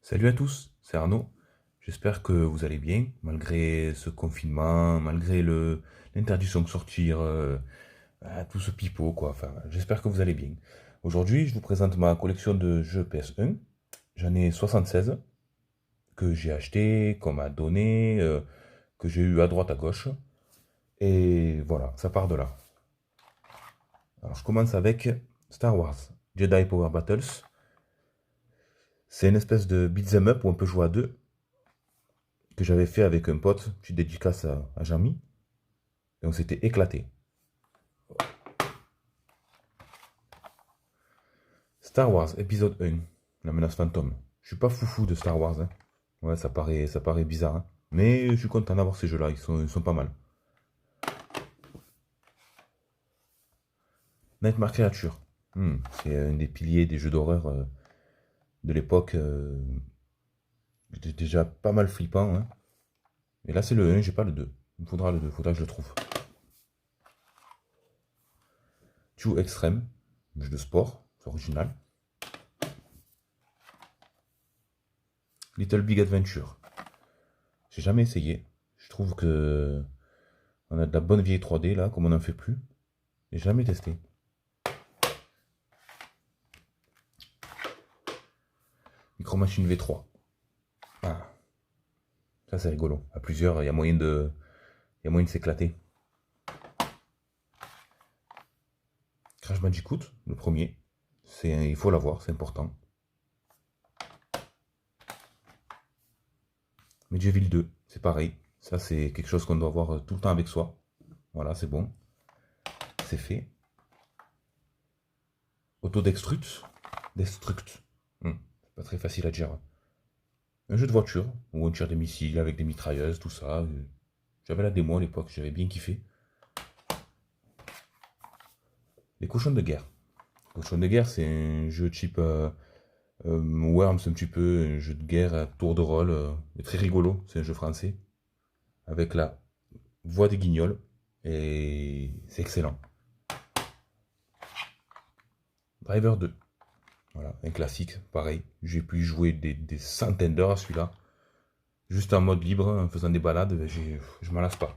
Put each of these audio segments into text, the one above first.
Salut à tous, c'est Arnaud. J'espère que vous allez bien, malgré ce confinement, malgré l'interdiction de sortir, tout ce pipeau, quoi. Enfin, j'espère que vous allez bien. Aujourd'hui, je vous présente ma collection de jeux PS1. J'en ai 76 que j'ai acheté, qu'on m'a donné, que j'ai eu à droite à gauche. Et voilà, ça part de là. Alors, je commence avec Star Wars Jedi Power Battles. C'est une espèce de beat'em up où on peut jouer à deux, que j'avais fait avec un pote, petite dédicace à Jamy, et on s'était éclaté. Star Wars épisode 1, la menace fantôme. Je suis pas foufou de Star Wars, hein. Ouais, ça paraît bizarre, hein. Mais je suis content d'avoir ces jeux-là, ils sont pas mal. Nightmare Creature. C'est un des piliers des jeux d'horreur de l'époque. Déjà pas mal flippant, hein. Et là c'est le 1, j'ai pas le 2. Il me faudra le 2, faudra que je le trouve. Two Extreme, jeu de sport, c'est original. Little Big Adventure. J'ai jamais essayé. Je trouve que on a de la bonne vieille 3D là, comme on n'en fait plus. J'ai jamais testé. Micro Machine V3. Ah, ça c'est rigolo. À plusieurs, il y a moyen de s'éclater. Crash Bandicoot, le premier. Il faut l'avoir, c'est important. Medieval 2, c'est pareil. Ça c'est quelque chose qu'on doit avoir tout le temps avec soi. Voilà, c'est bon. C'est fait. Autodestruct. Destruct. C'est pas très facile à dire. Un jeu de voiture, où on tire des missiles avec des mitrailleuses, tout ça. J'avais la démo à l'époque, j'avais bien kiffé. Les cochons de guerre. Cochons de guerre, c'est un jeu type Worms, un petit peu, un jeu de guerre à tour de rôle, mais très rigolo. C'est un jeu français, avec la voix des guignols, et c'est excellent. Driver 2, voilà, un classique, pareil. J'ai pu y jouer des centaines d'heures à celui-là. Juste en mode libre, en faisant des balades, je m'en lasse pas.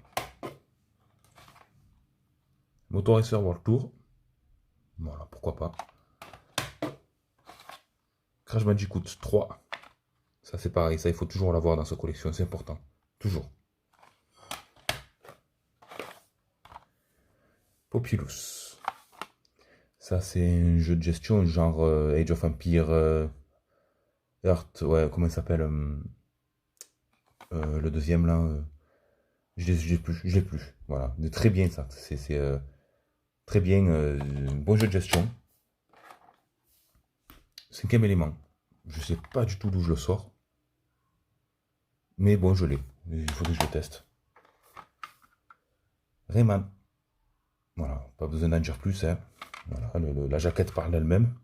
Motor World Tour, voilà, pourquoi pas. Crash Bandicoot 3, ça c'est pareil, ça il faut toujours l'avoir dans sa collection, c'est important. Toujours. Populous. Ça c'est un jeu de gestion genre Age of Empire, Earth, ouais, comment il s'appelle le deuxième là, je l'ai plus. Voilà, de très bien ça. C'est très bien, bon jeu de gestion. Cinquième élément. Je sais pas du tout d'où je le sors. Mais bon, je l'ai. Il faut que je le teste. Rayman. Voilà, pas besoin d'en dire plus, hein. Voilà, la jaquette parle d'elle-même.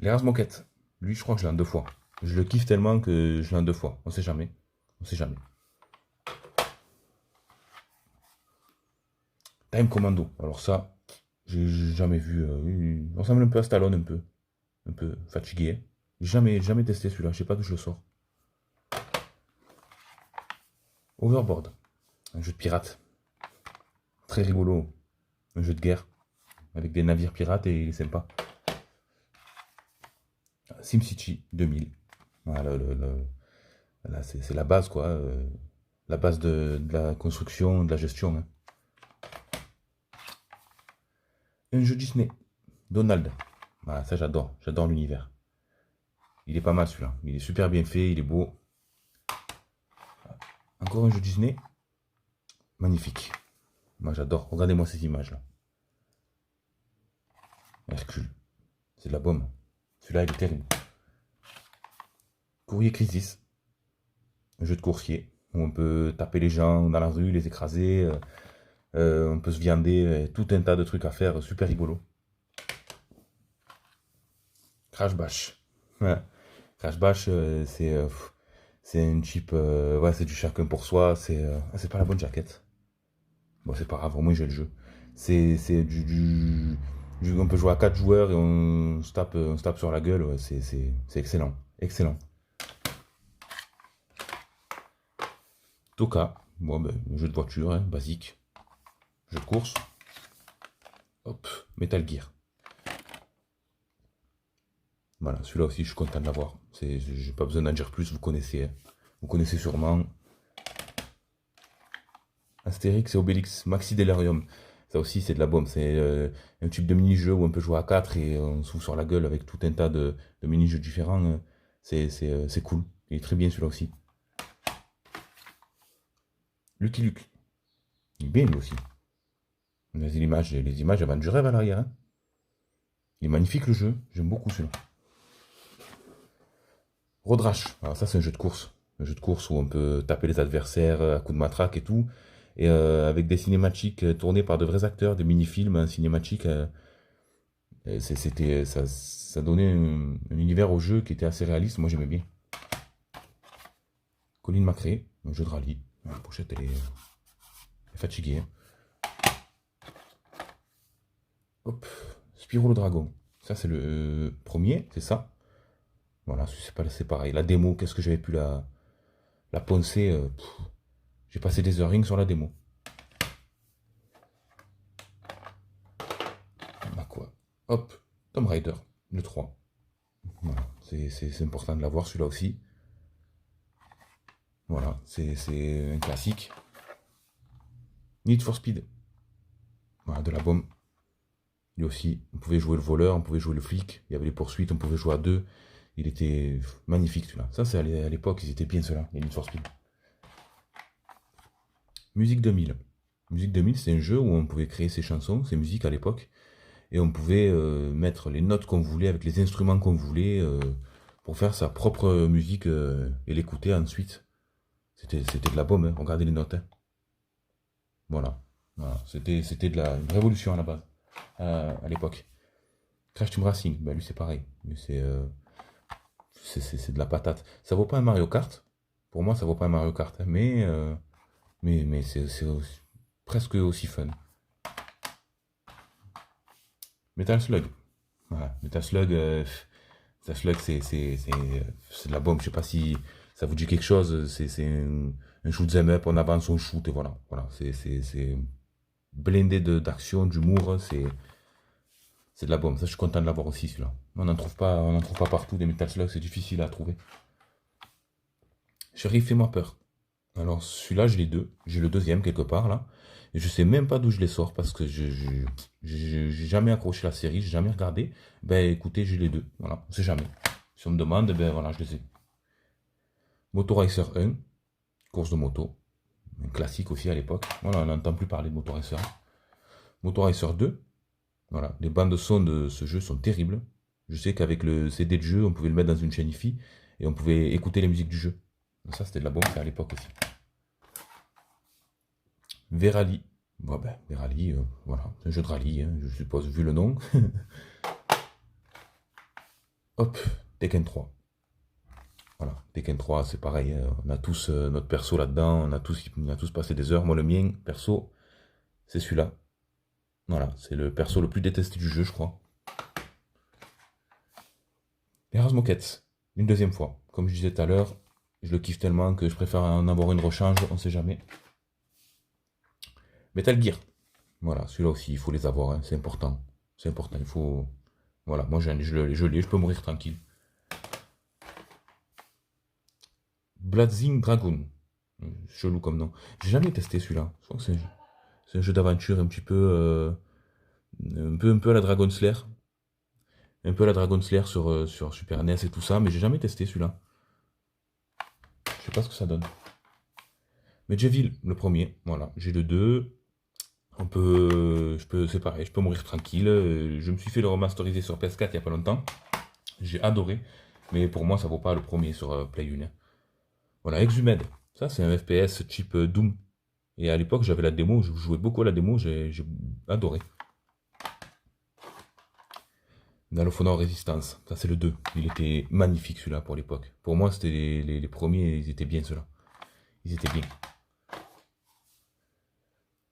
Les Raz Moquette. Lui, je crois que je l'ai en deux fois. Je le kiffe tellement que je l'ai en deux fois. On sait jamais. On sait jamais. Time Commando. Alors ça, j'ai jamais vu. Il ressemble un peu à Stallone, un peu. Un peu fatigué. Jamais testé celui-là. Je sais pas d'où je le sors. Overboard. Un jeu de pirate. Très rigolo. Un jeu de guerre. Avec des navires pirates et il est sympa. SimCity 2000. Voilà, là, c'est la base, quoi. La base de la construction, de la gestion, hein. Un jeu Disney. Donald. Voilà, ça j'adore. J'adore l'univers. Il est pas mal celui-là. Il est super bien fait, il est beau. Encore un jeu Disney. Magnifique. Moi j'adore. Regardez-moi ces images-là. Hercule. C'est de la bombe. Celui-là, il est terrible. Courrier Crisis. Un jeu de coursier. Où on peut taper les gens dans la rue, les écraser. On peut se viander. Tout un tas de trucs à faire. Super rigolo. Crash Bash. Ouais. Crash Bash, c'est un cheap. Ouais, c'est du chacun pour soi. C'est pas la bonne jaquette. Bon, c'est pas grave, au moins j'ai le jeu. C'est On peut jouer à 4 joueurs et on se tape sur la gueule. Ouais, c'est excellent. Excellent. Toka. Bon, ben, jeu de voiture, hein, basique. Jeu de course. Hop. Metal Gear. Voilà, celui-là aussi, je suis content de l'avoir. J'ai pas besoin d'en dire plus, vous connaissez. Hein. Vous connaissez sûrement. Astérix et Obélix, Maxi Delirium. Ça aussi, c'est de la bombe. C'est un type de mini-jeu où on peut jouer à 4 et on se fout sur la gueule avec tout un tas de mini-jeux différents. C'est cool. Il est très bien celui-là aussi. Lucky Luke. Il est bien lui aussi. Les images elles vendent du rêve à l'arrière. Hein. Il est magnifique le jeu. J'aime beaucoup celui-là. Road Rash. Alors ça, c'est un jeu de course. Un jeu de course où on peut taper les adversaires à coups de matraque et tout. Et avec des cinématiques tournées par de vrais acteurs, des mini-films cinématiques. Ça donnait un univers au jeu qui était assez réaliste. Moi, j'aimais bien. Colin McRae, un jeu de rallye. La pochette, elle est fatiguée. Hein. Hop. Spyro le Dragon. Ça, c'est le premier, c'est ça. Voilà, c'est pareil. La démo, qu'est-ce que j'avais pu la poncer. J'ai passé des heures rien que sur la démo. On a quoi? Hop, Tomb Raider, le 3. Voilà, c'est important de l'avoir celui-là aussi. Voilà, c'est un classique. Need for Speed. Voilà, de la bombe. Lui aussi, on pouvait jouer le voleur, on pouvait jouer le flic. Il y avait les poursuites, on pouvait jouer à deux. Il était magnifique celui-là. Ça, c'est à l'époque, ils étaient bien ceux-là, les Need for Speed. Musique 2000. Musique 2000, c'est un jeu où on pouvait créer ses chansons, ses musiques à l'époque. Et on pouvait mettre les notes qu'on voulait avec les instruments qu'on voulait pour faire sa propre musique et l'écouter ensuite. C'était de la bombe, hein. Regardez les notes. Hein. Voilà. Voilà. C'était une révolution à la base, à l'époque. Crash Team Racing, bah, lui c'est pareil. C'est de la patate. Ça vaut pas un Mario Kart. Pour moi, ça vaut pas un Mario Kart. Hein. Mais c'est presque aussi fun. Metal Slug. Voilà. Metal Slug, c'est de la bombe. Je sais pas si ça vous dit quelque chose. C'est un shoot 'em up. On avance, on shoot et voilà. Voilà. C'est blindé d'action, d'humour. C'est de la bombe. Ça, je suis content de l'avoir aussi celui-là. On n'en trouve pas partout des Metal Slug. C'est difficile à trouver. Chérie, fais-moi peur. Alors celui-là, j'ai les deux. J'ai le deuxième quelque part là. Et je sais même pas d'où je les sors parce que j'ai jamais accroché la série, j'ai jamais regardé. Ben écoutez, j'ai les deux. Voilà, on sait jamais. Si on me demande, ben voilà, je les ai. Moto Racer 1, course de moto. Un classique aussi à l'époque. Voilà, on n'entend plus parler de Moto Racer. Moto Racer 2, voilà, les bandes son de ce jeu sont terribles. Je sais qu'avec le CD de jeu, on pouvait le mettre dans une chaîne IFI et on pouvait écouter les musiques du jeu. Donc ça, c'était de la bombe, c'est à l'époque aussi. Verali. Bon, ben, Verali, voilà, c'est un jeu de rallye, hein, je suppose, vu le nom. Hop, Tekken 3. Voilà, Tekken 3, c'est pareil, hein, on a tous notre perso là-dedans, on a tous passé des heures. Moi, le mien, perso, c'est celui-là. Voilà, c'est le perso le plus détesté du jeu, je crois. Et Moquette, une deuxième fois. Comme je disais tout à l'heure, je le kiffe tellement que je préfère en avoir une rechange, on sait jamais. Metal Gear. Voilà, celui-là aussi, il faut les avoir, hein, c'est important. C'est important, il faut... Voilà, moi je l'ai, je peux mourir tranquille. Blazing Dragoon. Chelou comme nom. J'ai jamais testé celui-là. Je crois que c'est un jeu d'aventure un peu à la Dragon Slayer. Un peu à la Dragon Slayer sur Super NES et tout ça, mais j'ai jamais testé celui-là. Je sais pas ce que ça donne. Medjeville, le premier, voilà. J'ai le 2. C'est pareil, je peux mourir tranquille. Je me suis fait le remasteriser sur PS4 il y a pas longtemps. J'ai adoré. Mais pour moi, ça vaut pas le premier sur Play 1. Voilà, Exhumed. Ça, c'est un FPS type Doom. Et à l'époque, j'avais la démo, je jouais beaucoup à la démo, j'ai adoré. Medal of Honor Resistance, ça c'est le 2. Il était magnifique celui-là pour l'époque. Pour moi, c'était les premiers, ils étaient bien ceux-là. Ils étaient bien.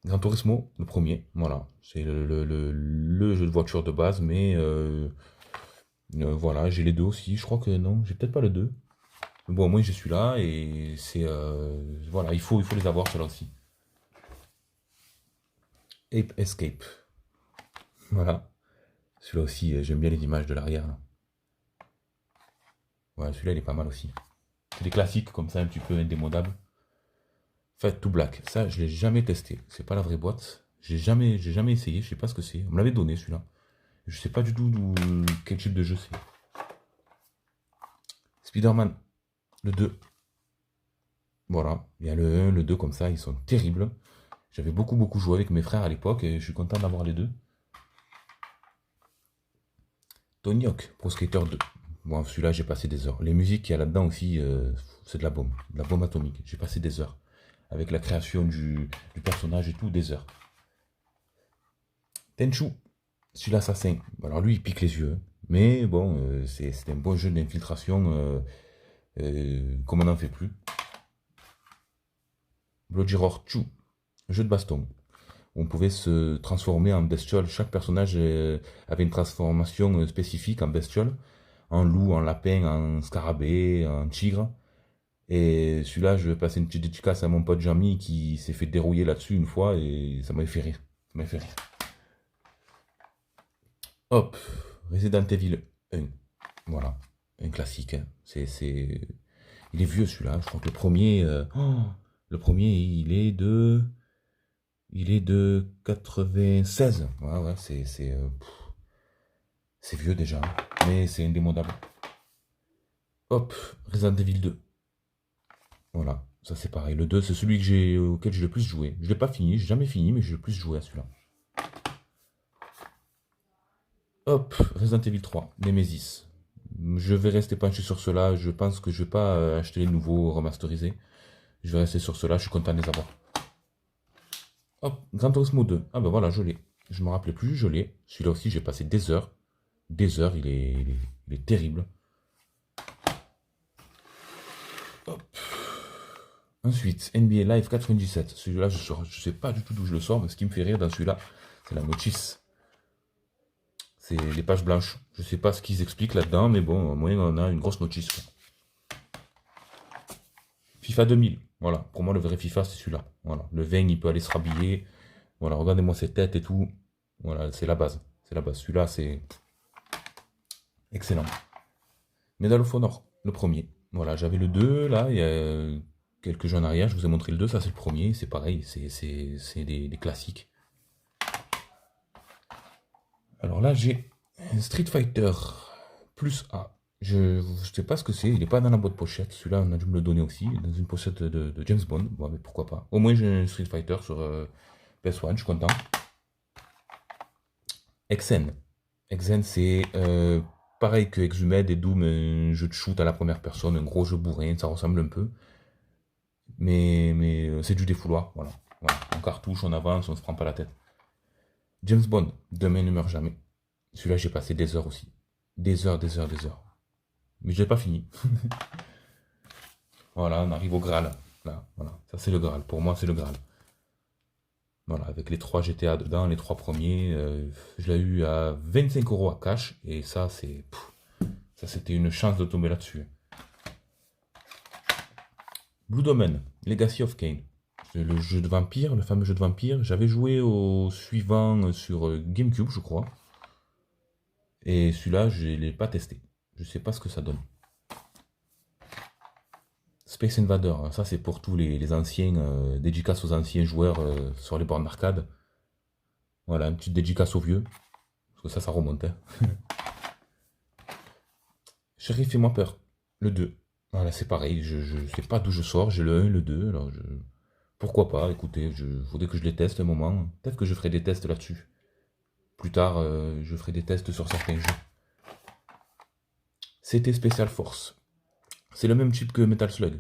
Gran Turismo, le premier, voilà. C'est le jeu de voiture de base, mais voilà, j'ai les deux aussi. Je crois que non, j'ai peut-être pas le 2. Mais bon, moi je suis là et c'est. Voilà, il faut les avoir, ceux-là aussi. Ape Escape, voilà. Celui-là aussi, j'aime bien les images de l'arrière, là. Ouais, celui-là il est pas mal aussi. C'est des classiques comme ça, un petit peu indémodables. Fat to Black, ça je l'ai jamais testé. C'est pas la vraie boîte. J'ai jamais essayé, je sais pas ce que c'est. On me l'avait donné celui-là. Je sais pas du tout quel type de jeu c'est. Spider-Man, le 2. Voilà, il y a le 1, le 2 comme ça, ils sont terribles. J'avais beaucoup joué avec mes frères à l'époque et je suis content d'avoir les deux. Tony Hawk, Pro Skater 2. Bon, celui-là, j'ai passé des heures. Les musiques qu'il y a là-dedans aussi, c'est de la bombe atomique. J'ai passé des heures. Avec la création du personnage et tout, des heures. Tenchu, celui l'assassin. Alors lui, il pique les yeux, hein. Mais bon, c'est un bon jeu d'infiltration, comme on n'en fait plus. Bloody Roar 2, jeu de baston. On pouvait se transformer en bestiole. Chaque personnage avait une transformation spécifique en bestiole. En loup, en lapin, en scarabée, en tigre. Et celui-là, je vais passer une petite dédicace à mon pote Jamy qui s'est fait dérouiller là-dessus une fois et ça m'avait fait rire. Ça m'avait fait rire. Hop, Resident Evil 1. Voilà, un classique, hein. Il est vieux celui-là. Je crois que le premier, il est de 96. Ouais, ouais, c'est vieux déjà, hein. Mais c'est indémodable. Hop, Resident Evil 2. Voilà, ça c'est pareil. Le 2, c'est celui auquel j'ai le plus joué. Je l'ai pas fini, j'ai jamais fini, mais j'ai le plus joué à celui-là. Hop, Resident Evil 3, Nemesis. Je vais rester penché sur cela. Je pense que je vais pas acheter les nouveaux remasterisés. Je vais rester sur cela, je suis content de les avoir. Hop, Gran Turismo 2. Ah ben voilà, je l'ai. Je me rappelais plus, je l'ai. Celui-là aussi, j'ai passé des heures. Des heures, il est terrible. Hop. Ensuite, NBA Live 97. Celui-là, je sais pas du tout d'où je le sors, mais ce qui me fait rire dans celui-là, c'est la notice. C'est les pages blanches. Je sais pas ce qu'ils expliquent là-dedans, mais bon, au moins on a une grosse notice, quoi. FIFA 2000. Voilà, pour moi le vrai FIFA c'est celui-là. Voilà, le 20 il peut aller se rhabiller. Voilà, regardez-moi ses têtes et tout. Voilà, c'est la base. C'est la base. Celui-là c'est excellent. Medal of Honor, le premier. Voilà, j'avais le 2 là, il y a quelques jeux en arrière, je vous ai montré le 2, ça c'est le premier, c'est pareil, c'est des classiques. Alors là j'ai un Street Fighter plus A. Je sais pas ce que c'est, il est pas dans la boîte pochette. Celui-là, on a dû me le donner aussi, dans une pochette de James Bond. Bon, mais pourquoi pas. Au moins, j'ai un Street Fighter sur PS1, je suis content. Exen. Exen, c'est pareil que Exhumed et Doom, un jeu de shoot à la première personne, un gros jeu bourrin, ça ressemble un peu. Mais c'est du défouloir, voilà. Voilà. On cartouche, on avance, on se prend pas la tête. James Bond, Demain ne meurt jamais. Celui-là, j'ai passé des heures aussi. Des heures, des heures, des heures. Mais je l'ai pas fini. Voilà, on arrive au Graal. Là, voilà, ça c'est le Graal. Pour moi, c'est le Graal. Voilà, avec les 3 GTA dedans, les 3 premiers, je l'ai eu à 25 € à cash. Et ça, ça c'était une chance de tomber là-dessus. Blue Domain, Legacy of Kain. C'est le jeu de vampire, le fameux jeu de vampire. J'avais joué au suivant sur GameCube, je crois. Et celui-là, je ne l'ai pas testé. Je sais pas ce que ça donne. Space Invader, hein, ça c'est pour tous les anciens, dédicace aux anciens joueurs sur les bornes d'arcade. Voilà, une petite dédicace aux vieux, parce que ça remonte, hein. Chérie, fais-moi peur, le 2. Voilà, c'est pareil, je sais pas d'où je sors, j'ai le 1 et le 2, alors pourquoi pas, écoutez, faudrait que je les teste un moment. Peut-être que je ferai des tests là-dessus. Plus tard, je ferai des tests sur certains jeux. C'était Special Force. C'est le même type que Metal Slug.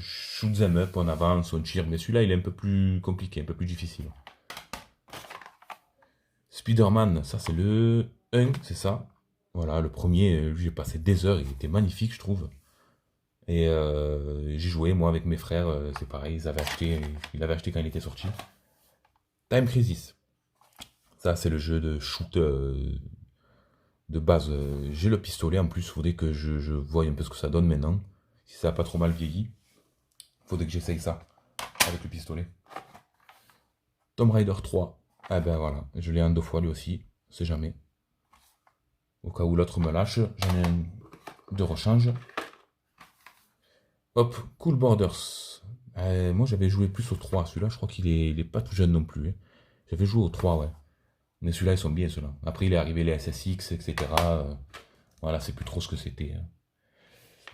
Shoot 'em up, on avance, on tire, mais celui-là il est un peu plus compliqué, un peu plus difficile. Spider-Man, ça c'est le 1, c'est ça. Voilà, le premier, lui j'ai passé des heures, il était magnifique je trouve. Et j'ai joué moi avec mes frères, c'est pareil, ils l'avaient acheté quand il était sorti. Time Crisis. Ça, c'est le jeu de shoot de base. J'ai le pistolet en plus. Faudrait que je voie un peu ce que ça donne maintenant. Si ça a pas trop mal vieilli. Faudrait que j'essaye ça avec le pistolet. Tomb Raider 3. Ah ben voilà, je l'ai en 2 fois lui aussi. On sait jamais. Au cas où l'autre me lâche, j'en ai un de rechange. Hop, Cool Borders. Moi j'avais joué plus au 3. Celui-là, je crois qu'il est pas tout jeune non plus, hein. J'avais joué au 3, ouais. Mais celui-là, ils sont bien, ceux-là. Après, il est arrivé les SSX, etc. Voilà, c'est plus trop ce que c'était, hein.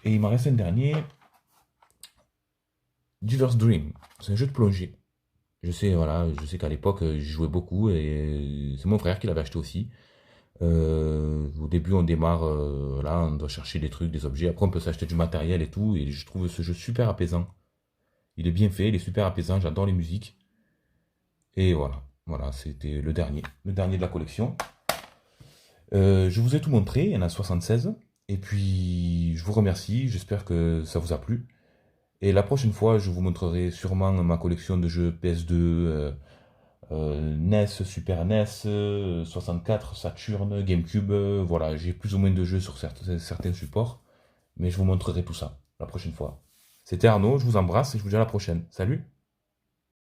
Et il m'en reste un dernier. Diver's Dream. C'est un jeu de plongée. Je sais, voilà, je sais qu'à l'époque, j'y jouais beaucoup et c'est mon frère qui l'avait acheté aussi. Au début, on démarre, là, on doit chercher des trucs, des objets. Après, on peut s'acheter du matériel et tout. Et je trouve ce jeu super apaisant. Il est bien fait, il est super apaisant. J'adore les musiques. Et voilà, voilà, c'était le dernier de la collection. Je vous ai tout montré, il y en a 76. Et puis, je vous remercie. J'espère que ça vous a plu. Et la prochaine fois, je vous montrerai sûrement ma collection de jeux PS2, NES, Super NES, 64, Saturn, GameCube. Voilà, j'ai plus ou moins de jeux sur certains supports. Mais je vous montrerai tout ça la prochaine fois. C'était Arnaud, je vous embrasse et je vous dis à la prochaine. Salut!